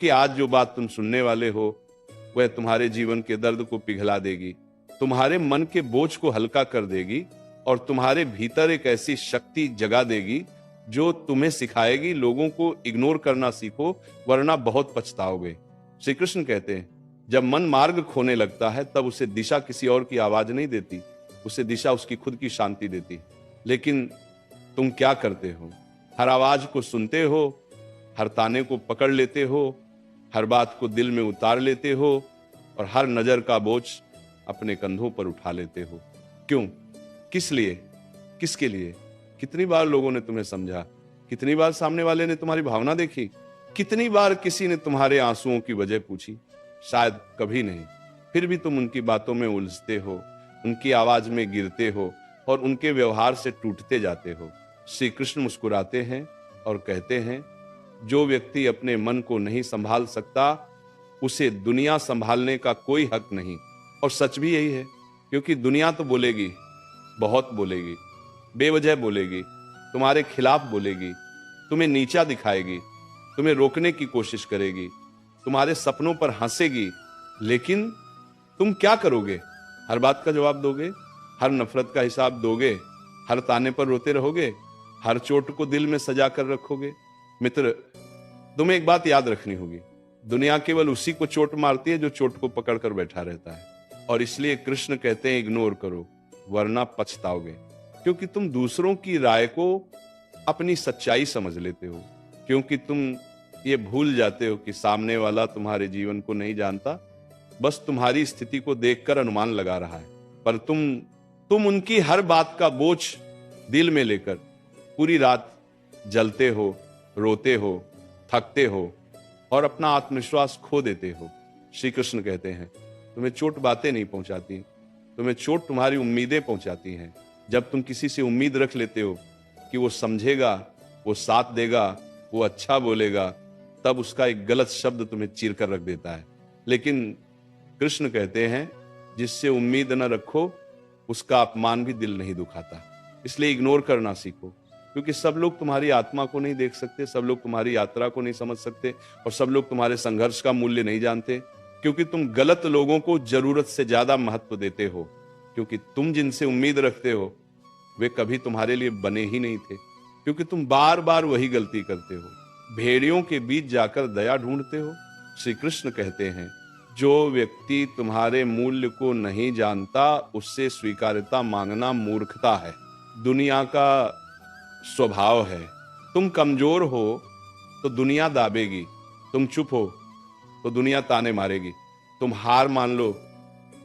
कि आज जो बात तुम सुनने वाले हो वह तुम्हारे जीवन के दर्द को पिघला देगी, तुम्हारे मन के बोझ को हल्का कर देगी और तुम्हारे भीतर एक ऐसी शक्ति जगा देगी जो तुम्हें सिखाएगी लोगों को इग्नोर करना सीखो, वरना बहुत पछताओगे। श्री कृष्ण कहते हैं जब मन मार्ग खोने लगता है तब उसे दिशा किसी और की आवाज नहीं देती, उसे दिशा उसकी खुद की शांति देती। लेकिन तुम क्या करते हो? हर आवाज को सुनते हो, हर ताने को पकड़ लेते हो, हर बात को दिल में उतार लेते हो और हर नजर का बोझ अपने कंधों पर उठा लेते हो। क्यों? किस लिए? किसके लिए? कितनी बार लोगों ने तुम्हें समझा? कितनी बार सामने वाले ने तुम्हारी भावना देखी? कितनी बार किसी ने तुम्हारे आंसुओं की वजह पूछी? शायद कभी नहीं। फिर भी तुम उनकी बातों में उलझते हो, उनकी आवाज में गिरते हो और उनके व्यवहार से टूटते जाते हो। श्री कृष्ण मुस्कुराते हैं और कहते हैं जो व्यक्ति अपने मन को नहीं संभाल सकता उसे दुनिया संभालने का कोई हक नहीं। और सच भी यही है, क्योंकि दुनिया तो बोलेगी, बहुत बोलेगी, बेवजह बोलेगी, तुम्हारे खिलाफ बोलेगी, तुम्हें नीचा दिखाएगी, तुम्हें रोकने की कोशिश करेगी, तुम्हारे सपनों पर हंसेगी। लेकिन तुम क्या करोगे? हर बात का जवाब दोगे? हर नफरत का हिसाब दोगे? हर ताने पर रोते रहोगे? हर चोट को दिल में सजा कर रखोगे? मित्र, तुम्हें एक बात याद रखनी होगी, दुनिया केवल उसी को चोट मारती है जो चोट को पकड़कर बैठा रहता है। और इसलिए कृष्ण कहते हैं इग्नोर करो, वरना पछताओगे। क्योंकि तुम दूसरों की राय को अपनी सच्चाई समझ लेते हो, क्योंकि तुम ये भूल जाते हो कि सामने वाला तुम्हारे जीवन को नहीं जानता, बस तुम्हारी स्थिति को देखकर अनुमान लगा रहा है। पर तुम उनकी हर बात का बोझ दिल में लेकर पूरी रात जलते हो, रोते हो, थकते हो और अपना आत्मविश्वास खो देते हो। श्री कृष्ण कहते हैं तुम्हें चोट बातें नहीं पहुंचाती, तुम्हें चोट तुम्हारी उम्मीदें पहुंचाती हैं। जब तुम किसी से उम्मीद रख लेते हो कि वो समझेगा, वो साथ देगा, वो अच्छा बोलेगा, तब उसका एक गलत शब्द तुम्हें चीर कर रख देता है। लेकिन कृष्ण कहते हैं जिससे उम्मीद न रखो उसका अपमान भी दिल नहीं दुखाता। इसलिए इग्नोर करना सीखो, क्योंकि सब लोग तुम्हारी आत्मा को नहीं देख सकते, सब लोग तुम्हारी यात्रा को नहीं समझ सकते और सब लोग तुम्हारे संघर्ष का मूल्य नहीं जानते, क्योंकि तुम गलत लोगों को जरूरत से ज्यादा महत्व देते हो। क्योंकि तुम जिनसे उम्मीद रखते हो वे कभी तुम्हारे लिए बने ही नहीं थे, क्योंकि तुम बार बार वही गलती करते हो, भेड़ियों के बीच जाकर दया ढूंढते हो। श्री कृष्ण कहते हैं जो व्यक्ति तुम्हारे मूल्य को नहीं जानता उससे स्वीकार्यता मांगना मूर्खता है, दुनिया का स्वभाव है। तुम कमजोर हो तो दुनिया दाबेगी, तुम चुप हो तो दुनिया ताने मारेगी, तुम हार मान लो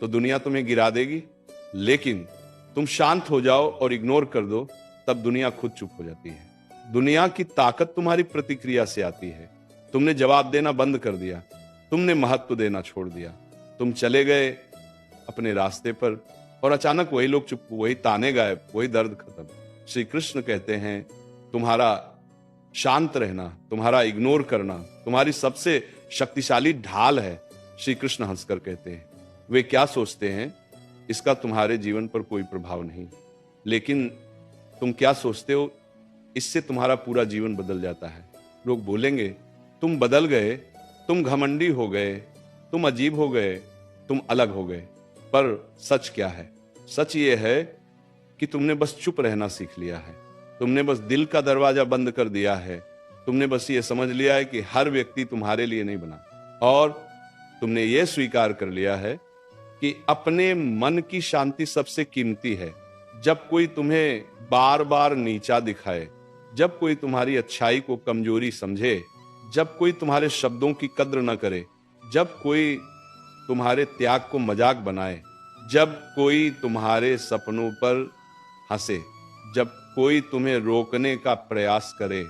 तो दुनिया तुम्हें गिरा देगी। लेकिन तुम शांत हो जाओ और इग्नोर कर दो, तब दुनिया खुद चुप हो जाती है। दुनिया की ताकत तुम्हारी प्रतिक्रिया से आती है। तुमने जवाब देना बंद कर दिया, तुमने महत्व देना छोड़ दिया, तुम चले गए अपने रास्ते पर और अचानक वही लोग चुप, वही ताने गायब, वही दर्द खत्म। श्री कृष्ण कहते हैं तुम्हारा शांत रहना, तुम्हारा इग्नोर करना तुम्हारी सबसे शक्तिशाली ढाल है। श्री कृष्ण हंसकर कहते हैं वे क्या सोचते हैं इसका तुम्हारे जीवन पर कोई प्रभाव नहीं, लेकिन तुम क्या सोचते हो इससे तुम्हारा पूरा जीवन बदल जाता है। लोग बोलेंगे तुम बदल गए, तुम घमंडी हो गए, तुम अजीब हो गए, तुम अलग हो गए। पर सच क्या है? सच ये है कि तुमने बस चुप रहना सीख लिया है, तुमने बस दिल का दरवाजा बंद कर दिया है, तुमने बस ये समझ लिया है कि हर व्यक्ति तुम्हारे लिए नहीं बना, और तुमने ये स्वीकार कर लिया है कि अपने मन की शांति सबसे कीमती है। जब कोई तुम्हें बार बार नीचा दिखाए, जब कोई तुम्हारी अच्छाई को कमजोरी समझे, जब कोई तुम्हारे शब्दों की कद्र न करे, जब कोई तुम्हारे त्याग को मजाक बनाए, जब कोई तुम्हारे सपनों पर हंसे, जब कोई तुम्हें रोकने का प्रयास करे,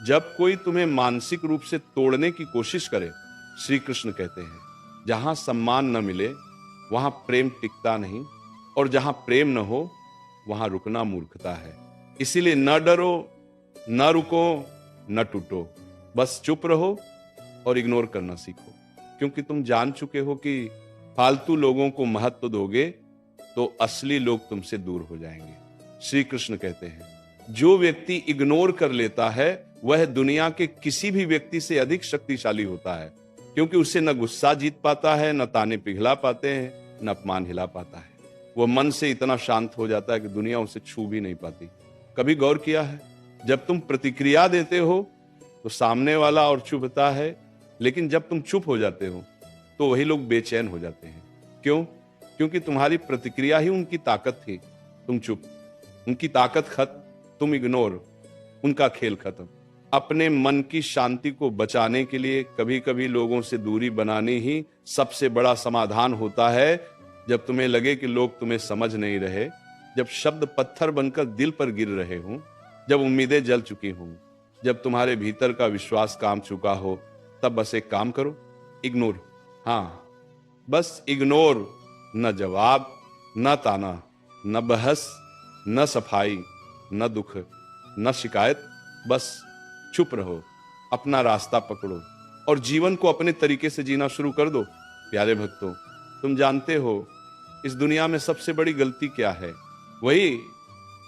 जब कोई तुम्हें मानसिक रूप से तोड़ने की कोशिश करे, श्री कृष्ण कहते हैं जहां सम्मान न मिले वहां प्रेम टिकता नहीं, और जहां प्रेम न हो वहां रुकना मूर्खता है। इसीलिए न डरो, न रुको, न टूटो, बस चुप रहो और इग्नोर करना सीखो, क्योंकि तुम जान चुके हो कि फालतू लोगों को महत्व दोगे तो असली लोग तुमसे दूर हो जाएंगे। श्री कृष्ण कहते हैं जो व्यक्ति इग्नोर कर लेता है वह दुनिया के किसी भी व्यक्ति से अधिक शक्तिशाली होता है। क्योंकि उससे न गुस्सा जीत पाता है, न ताने पिघला पाते हैं, न अपमान हिला पाता है। वो मन से इतना शांत हो जाता है कि दुनिया उसे छू भी नहीं पाती। कभी गौर किया है, जब तुम प्रतिक्रिया देते हो तो सामने वाला और चुभता है, लेकिन जब तुम चुप हो जाते हो तो वही लोग बेचैन हो जाते हैं। क्यों? क्योंकि तुम्हारी प्रतिक्रिया ही उनकी ताकत थी। तुम चुप, उनकी ताकत खत्म, तुम इग्नोर, उनका खेल खत्म। अपने मन की शांति को बचाने के लिए कभी कभी लोगों से दूरी बनानी ही सबसे बड़ा समाधान होता है। जब तुम्हें लगे कि लोग तुम्हें समझ नहीं रहे, जब शब्द पत्थर बनकर दिल पर गिर रहे हों, जब उम्मीदें जल चुकी हों, जब तुम्हारे भीतर का विश्वास काम चुका हो, तब बस एक काम करो, इग्नोर। हाँ, बस इग्नोर। न जवाब, न ताना, न बहस, न सफाई, न दुख, न शिकायत। बस चुप रहो, अपना रास्ता पकड़ो और जीवन को अपने तरीके से जीना शुरू कर दो। प्यारे भक्तों, तुम जानते हो इस दुनिया में सबसे बड़ी गलती क्या है? वही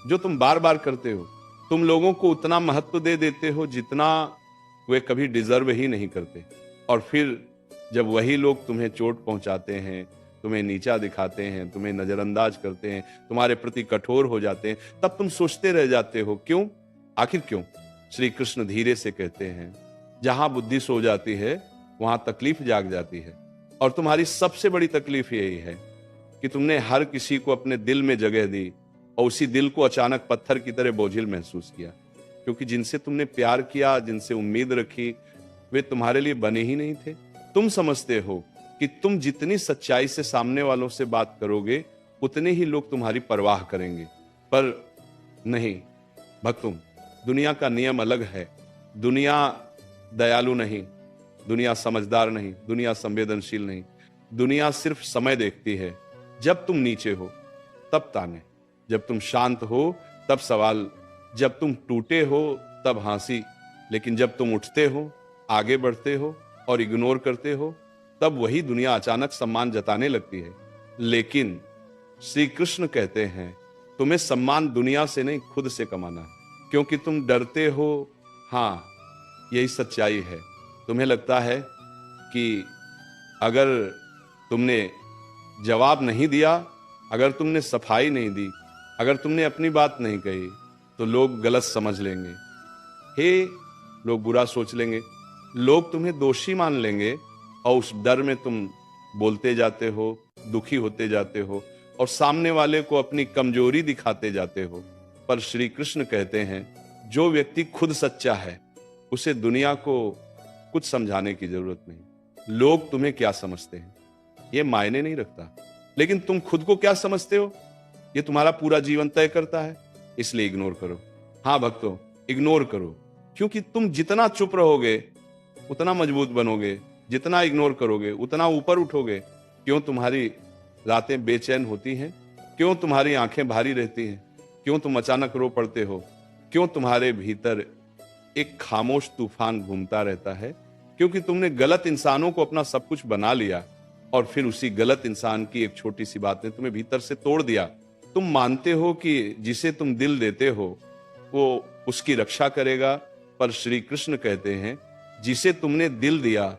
जो तुम बार बार करते हो। तुम लोगों को उतना महत्व दे देते हो जितना वे कभी डिजर्व ही नहीं करते, और फिर जब वही लोग तुम्हें चोट पहुंचाते हैं, तुम्हें नीचा दिखाते हैं, तुम्हें नजरअंदाज करते हैं, तुम्हारे प्रति कठोर हो जाते हैं, तब तुम सोचते रह जाते हो, क्यों? आखिर क्यों? श्री कृष्ण धीरे से कहते हैं, जहां बुद्धि सो जाती है वहां तकलीफ जाग जाती है। और तुम्हारी सबसे बड़ी तकलीफ यही है कि तुमने हर किसी को अपने दिल में जगह दी और उसी दिल को अचानक पत्थर की तरह बोझिल महसूस किया, क्योंकि जिनसे तुमने प्यार किया, जिनसे उम्मीद रखी, वे तुम्हारे लिए बने ही नहीं थे। तुम समझते हो कि तुम जितनी सच्चाई से सामने वालों से बात करोगे उतने ही लोग तुम्हारी परवाह करेंगे, पर नहीं भक्तों, दुनिया का नियम अलग है। दुनिया दयालु नहीं, दुनिया समझदार नहीं, दुनिया संवेदनशील नहीं। दुनिया सिर्फ समय देखती है। जब तुम नीचे हो तब ताने, जब तुम शांत हो तब सवाल, जब तुम टूटे हो तब हंसी, लेकिन जब तुम उठते हो, आगे बढ़ते हो और इग्नोर करते हो, तब वही दुनिया अचानक सम्मान जताने लगती है। लेकिन श्री कृष्ण कहते हैं, तुम्हें सम्मान दुनिया से नहीं, खुद से कमाना है, क्योंकि तुम डरते हो। हाँ, यही सच्चाई है। तुम्हें लगता है कि अगर तुमने जवाब नहीं दिया, अगर तुमने सफाई नहीं दी, अगर तुमने अपनी बात नहीं कही, तो लोग गलत समझ लेंगे, हे लोग बुरा सोच लेंगे, लोग तुम्हें दोषी मान लेंगे, और उस डर में तुम बोलते जाते हो, दुखी होते जाते हो और सामने वाले को अपनी कमजोरी दिखाते जाते हो। पर श्री कृष्ण कहते हैं, जो व्यक्ति खुद सच्चा है उसे दुनिया को कुछ समझाने की जरूरत नहीं। लोग तुम्हें क्या समझते हैं ये मायने नहीं रखता, लेकिन तुम खुद को क्या समझते हो ये तुम्हारा पूरा जीवन तय करता है। इसलिए इग्नोर करो। हाँ भक्तों, इग्नोर करो, क्योंकि तुम जितना चुप रहोगे उतना मजबूत बनोगे, जितना इग्नोर करोगे उतना ऊपर उठोगे। क्यों तुम्हारी रातें बेचैन होती हैं? क्यों तुम्हारी आंखें भारी रहती हैं? क्यों तुम अचानक रो पड़ते हो? क्यों तुम्हारे भीतर एक खामोश तूफान घूमता रहता है? क्योंकि तुमने गलत इंसानों को अपना सब कुछ बना लिया और फिर उसी गलत इंसान की एक छोटी सी बात ने तुम्हें भीतर से तोड़ दिया। तुम मानते हो कि जिसे तुम दिल देते हो वो उसकी रक्षा करेगा, पर श्री कृष्ण कहते हैं, जिसे तुमने दिल दिया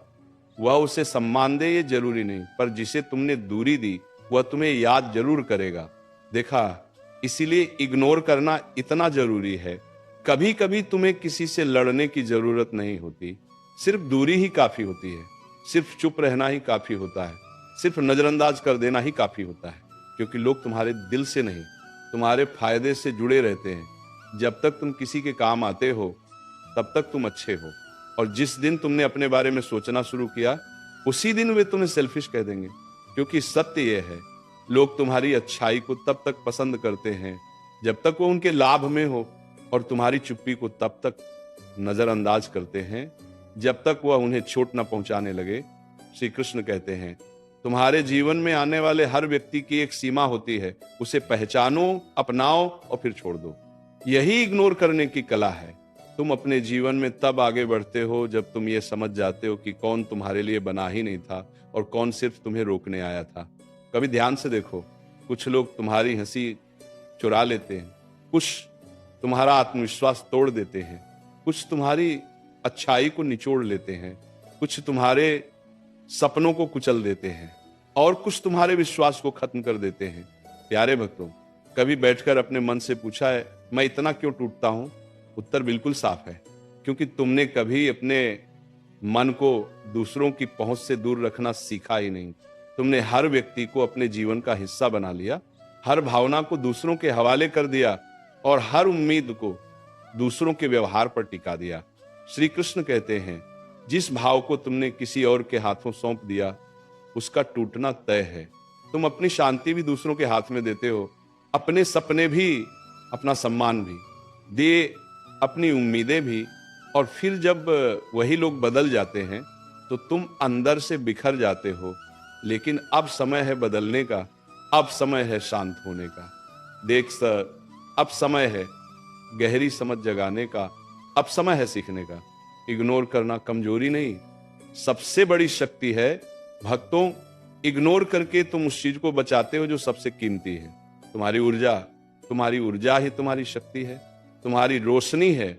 वह उसे सम्मान दे ये जरूरी नहीं, पर जिसे तुमने दूरी दी वह तुम्हें याद जरूर करेगा। देखा, इसीलिए इग्नोर करना इतना जरूरी है। कभी कभी तुम्हें किसी से लड़ने की जरूरत नहीं होती, सिर्फ दूरी ही काफी होती है, सिर्फ चुप रहना ही काफी होता है, सिर्फ नजरअंदाज कर देना ही काफी होता है, क्योंकि लोग तुम्हारे दिल से नहीं, तुम्हारे फायदे से जुड़े रहते हैं। जब तक तुम किसी के काम आते हो तब तक तुम अच्छे हो, और जिस दिन तुमने अपने बारे में सोचना शुरू किया उसी दिन वे तुम्हें सेल्फिश कह देंगे। क्योंकि सत्य यह है, लोग तुम्हारी अच्छाई को तब तक पसंद करते हैं जब तक वो उनके लाभ में हो, और तुम्हारी चुप्पी को तब तक नजरअंदाज करते हैं जब तक वह उन्हें चोट न पहुंचाने लगे। श्री कृष्ण कहते हैं, तुम्हारे जीवन में आने वाले हर व्यक्ति की एक सीमा होती है, उसे पहचानो, अपनाओ और फिर छोड़ दो। यही इग्नोर करने की कला है। तुम अपने जीवन में तब आगे बढ़ते हो जब तुम ये समझ जाते हो कि कौन तुम्हारे लिए बना ही नहीं था और कौन सिर्फ तुम्हें रोकने आया था। कभी ध्यान से देखो, कुछ लोग तुम्हारी हंसी चुरा लेते हैं, कुछ तुम्हारा आत्मविश्वास तोड़ देते हैं, कुछ तुम्हारी अच्छाई को निचोड़ लेते हैं, कुछ तुम्हारे सपनों को कुचल देते हैं और कुछ तुम्हारे विश्वास को खत्म कर देते हैं। प्यारे भक्तों, कभी बैठकर अपने मन से पूछा है मैं इतना क्यों टूटता हूं? उत्तर बिल्कुल साफ है, क्योंकि तुमने कभी अपने मन को दूसरों की पहुंच से दूर रखना सीखा ही नहीं। तुमने हर व्यक्ति को अपने जीवन का हिस्सा बना लिया, हर भावना को दूसरों के हवाले कर दिया और हर उम्मीद को दूसरों के व्यवहार पर टिका दिया। श्री कृष्ण कहते हैं, जिस भाव को तुमने किसी और के हाथों सौंप दिया उसका टूटना तय है। तुम अपनी शांति भी दूसरों के हाथ में देते हो, अपने सपने भी, अपना सम्मान भी दे, अपनी उम्मीदें भी, और फिर जब वही लोग बदल जाते हैं तो तुम अंदर से बिखर जाते हो। लेकिन अब समय है बदलने का, अब समय है शांत होने का। देख सर, अब समय है गहरी समझ जगाने का, अब समय है सीखने का। इग्नोर करना कमजोरी नहीं, सबसे बड़ी शक्ति है। भक्तों, इग्नोर करके तुम उस चीज को बचाते हो जो सबसे कीमती है। तुम्हारी ऊर्जा ही तुम्हारी शक्ति है, तुम्हारी रोशनी है,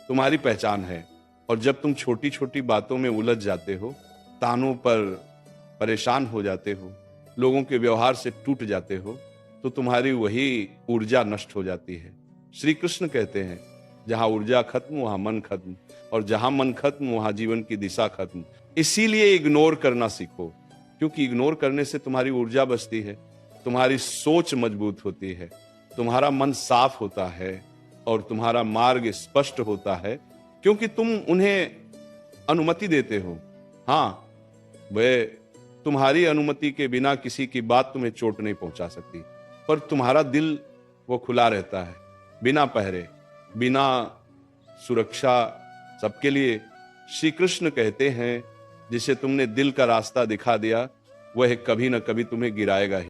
तुम्हारी पहचान है। और जब तुम छोटी छोटी बातों में उलझ जाते हो, तानों पर परेशान हो जाते हो, लोगों के व्यवहार से टूट जाते हो, तो तुम्हारी वही ऊर्जा नष्ट हो जाती है। श्री कृष्ण कहते हैं, जहां ऊर्जा खत्म वहां मन खत्म, और जहां मन खत्म वहां जीवन की दिशा खत्म। इसीलिए इग्नोर करना सीखो, क्योंकि इग्नोर करने से तुम्हारी ऊर्जा बचती है, तुम्हारी सोच मजबूत होती है, तुम्हारा मन साफ होता है और तुम्हारा मार्ग स्पष्ट होता है, क्योंकि तुम उन्हें अनुमति देते हो। हाँ, वे तुम्हारी अनुमति के बिना किसी की बात तुम्हें चोट नहीं पहुंचा सकती, पर तुम्हारा दिल वो खुला रहता है, बिना पहरे, बिना सुरक्षा, सबके लिए। श्री कृष्ण कहते हैं, जिसे तुमने दिल का रास्ता दिखा दिया वह कभी न कभी तुम्हें गिराएगा ही।